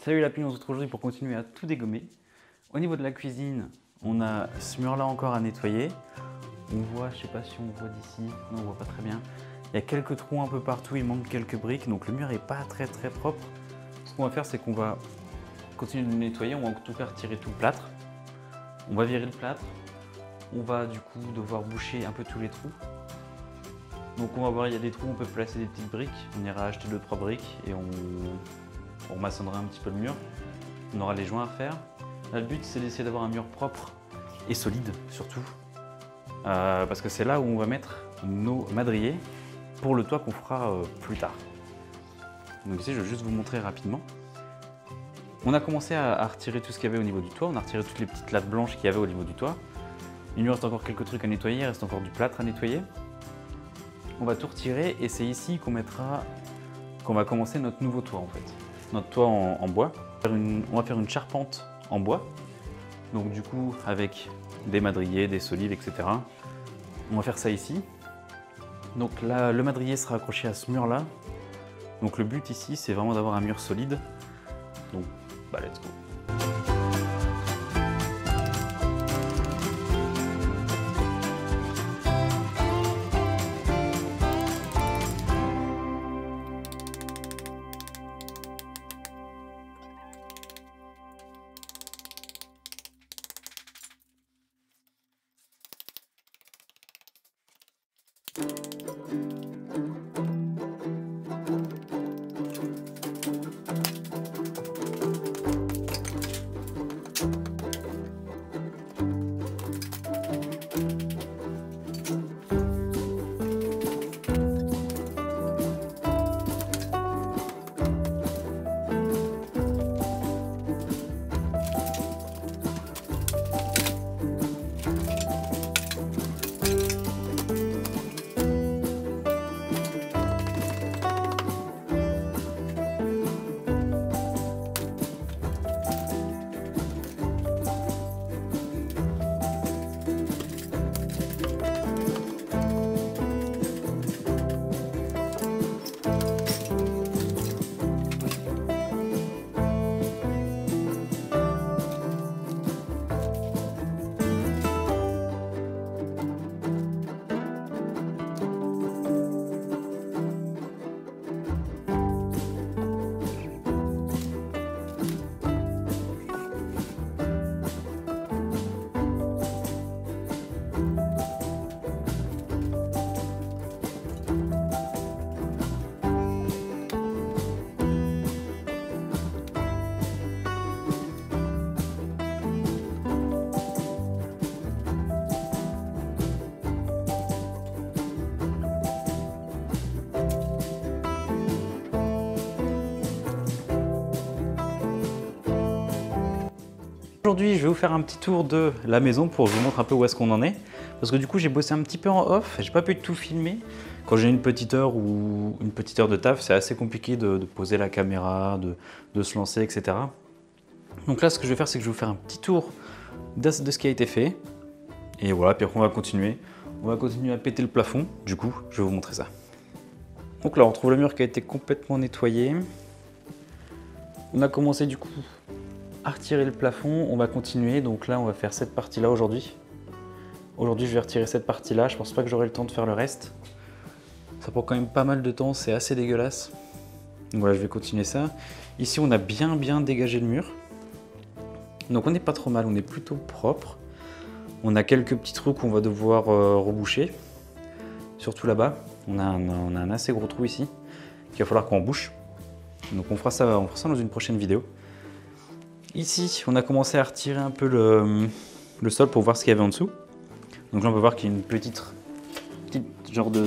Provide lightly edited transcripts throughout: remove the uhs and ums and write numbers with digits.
Salut la pluie, on se retrouve aujourd'hui pour continuer à tout dégommer. Au niveau de la cuisine, on a ce mur là encore à nettoyer. On voit, je sais pas si on voit d'ici, non on voit pas très bien. Il y a quelques trous un peu partout, il manque quelques briques, donc le mur est pas très propre. Ce qu'on va faire, c'est qu'on va continuer de le nettoyer, on va en tout cas retirer tout le plâtre. On va virer le plâtre, on va du coup devoir boucher un peu tous les trous. Donc on va voir, il y a des trous, on peut placer des petites briques, on ira acheter 2-3 briques et on maçonnera un petit peu le mur. On aura les joints à faire. Là, le but, c'est d'essayer d'avoir un mur propre et solide, surtout. Parce que c'est là où on va mettre nos madriers pour le toit qu'on fera plus tard. Donc ici, je vais juste vous montrer rapidement. On a commencé à retirer tout ce qu'il y avait au niveau du toit. On a retiré toutes les petites lattes blanches qu'il y avait au niveau du toit. Il nous reste encore quelques trucs à nettoyer, il reste encore du plâtre à nettoyer. On va tout retirer et c'est ici qu'on va commencer notre nouveau toit en fait. Notre toit en bois. On va faire une charpente en bois. Donc du coup avec des madriers, des solives, etc. On va faire ça ici. Donc là, le madrier sera accroché à ce mur là. Donc le but ici, c'est vraiment d'avoir un mur solide. Donc bah let's go. Aujourd'hui, je vais vous faire un petit tour de la maison pour vous montrer un peu où est-ce qu'on en est. Parce que du coup, j'ai bossé un petit peu en off, j'ai pas pu tout filmer. Quand j'ai une petite heure ou une petite heure de taf, c'est assez compliqué de poser la caméra, de se lancer, etc. Donc là, ce que je vais faire, c'est que je vais vous faire un petit tour de ce qui a été fait. Et voilà, puis après, on va continuer. On va continuer à péter le plafond. Du coup, je vais vous montrer ça. Donc là, on retrouve le mur qui a été complètement nettoyé. On a commencé du coup à retirer le plafond, on va continuer, donc là on va faire cette partie là aujourd'hui. Aujourd'hui je vais retirer cette partie là, je pense pas que j'aurai le temps de faire le reste. Ça prend quand même pas mal de temps, c'est assez dégueulasse. Donc voilà, je vais continuer ça. Ici on a bien dégagé le mur. Donc on n'est pas trop mal, on est plutôt propre. On a quelques petits trous qu'on va devoir reboucher. Surtout là-bas, on a un assez gros trou ici, qu'il va falloir qu'on bouche. Donc on fera ça dans une prochaine vidéo. Ici, on a commencé à retirer un peu le sol pour voir ce qu'il y avait en dessous. Donc là, on peut voir qu'il y a une petite genre de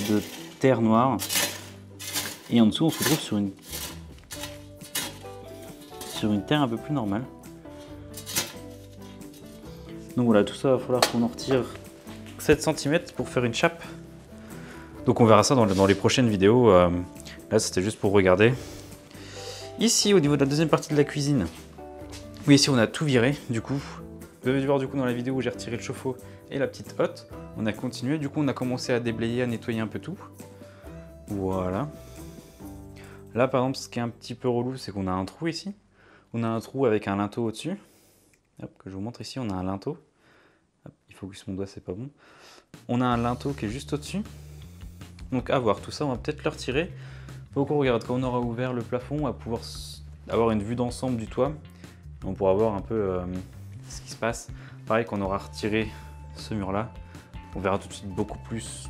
terre noire. Et en dessous, on se retrouve sur une terre un peu plus normale. Donc voilà, tout ça, il va falloir qu'on en retire 7 cm pour faire une chape. Donc on verra ça dans les prochaines vidéos. Là, c'était juste pour regarder. Ici, au niveau de la deuxième partie de la cuisine, oui, ici on a tout viré, du coup. Vous avez dû voir du coup dans la vidéo où j'ai retiré le chauffe-eau et la petite hotte. On a continué, du coup on a commencé à déblayer, à nettoyer un peu tout. Voilà. Là par exemple, ce qui est un petit peu relou, c'est qu'on a un trou ici. On a un trou avec un linteau au-dessus. Hop, que je vous montre ici, on a un linteau. Hop, il focus mon doigt, c'est pas bon. On a un linteau qui est juste au-dessus. Donc à voir, tout ça, on va peut-être le retirer. Faut qu'on regarde, quand on aura ouvert le plafond, on va pouvoir avoir une vue d'ensemble du toit. On pourra voir un peu ce qui se passe. Pareil, quand on aura retiré ce mur-là, on verra tout de suite beaucoup plus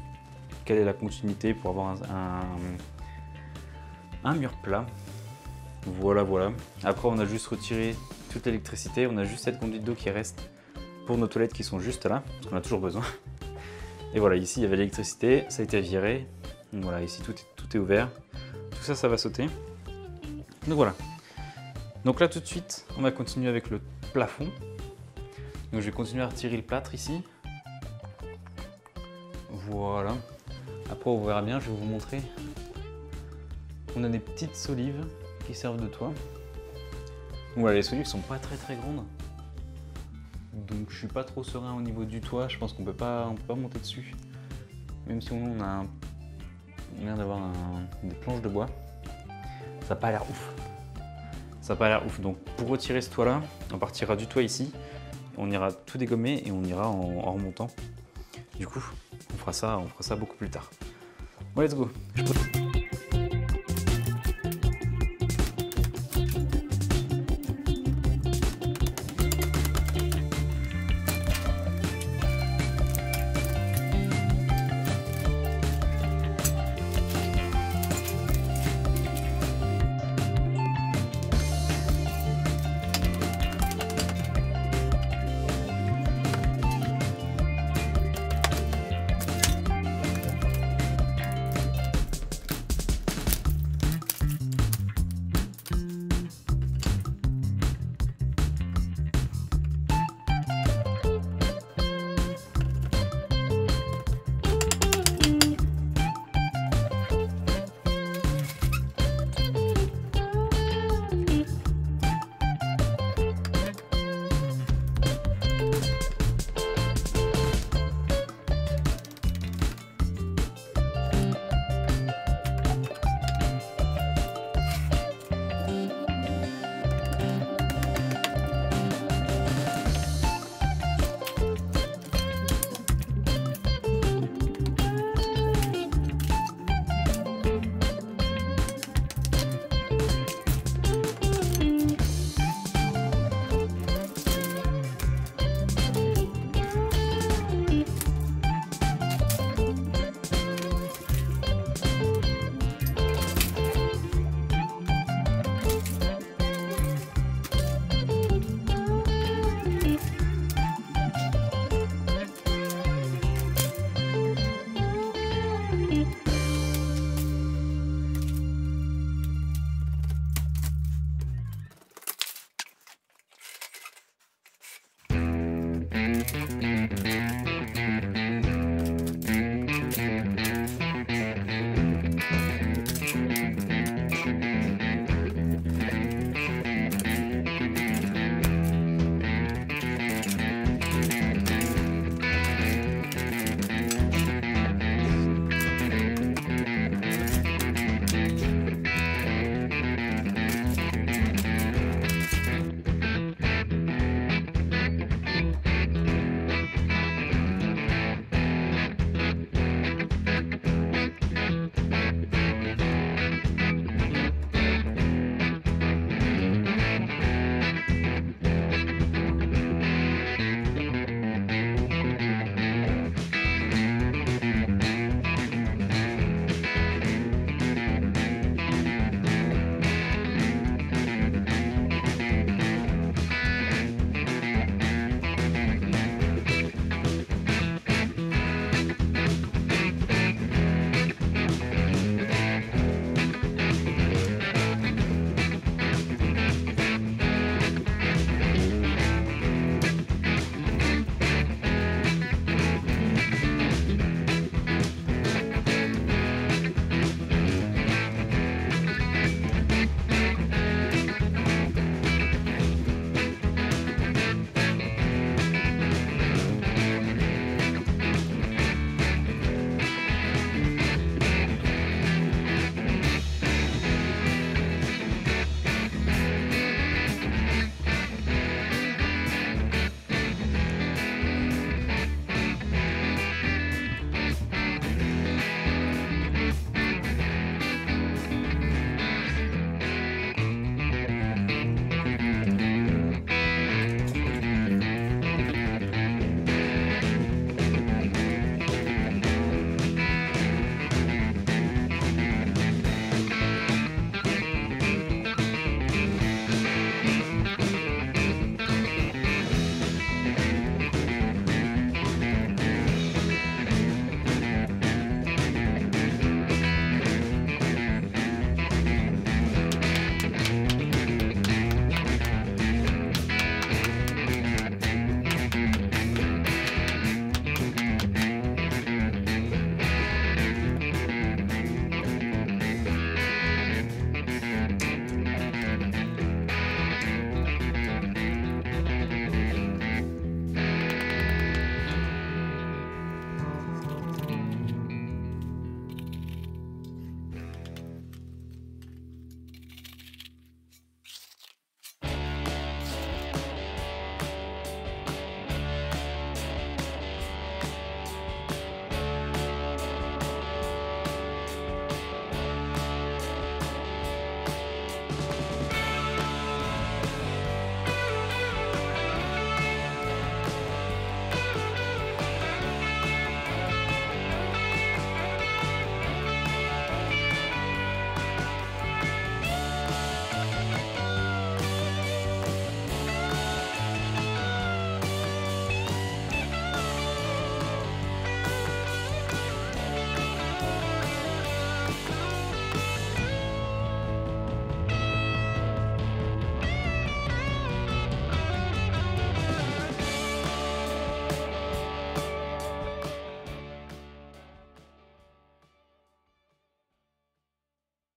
quelle est la continuité pour avoir un mur plat. Voilà, voilà. Après, on a juste retiré toute l'électricité. On a juste cette conduite d'eau qui reste pour nos toilettes qui sont juste là, parce qu'on a toujours besoin. Et voilà, ici, il y avait l'électricité, ça a été viré. Donc voilà, ici, tout est ouvert. Tout ça, ça va sauter. Donc voilà. Donc là, tout de suite, on va continuer avec le plafond. Donc je vais continuer à retirer le plâtre ici. Voilà. Après, on verra bien, je vais vous montrer. On a des petites solives qui servent de toit. Voilà, les solives sont pas très grandes. Donc je suis pas trop serein au niveau du toit. Je pense qu'on peut pas monter dessus. Même si on vient d'avoir des planches de bois. Ça n'a pas l'air ouf. Ça n'a pas l'air ouf. Donc pour retirer ce toit là, on partira du toit ici. On ira tout dégommer et on ira en remontant. Du coup, on fera ça beaucoup plus tard. Bon, let's go.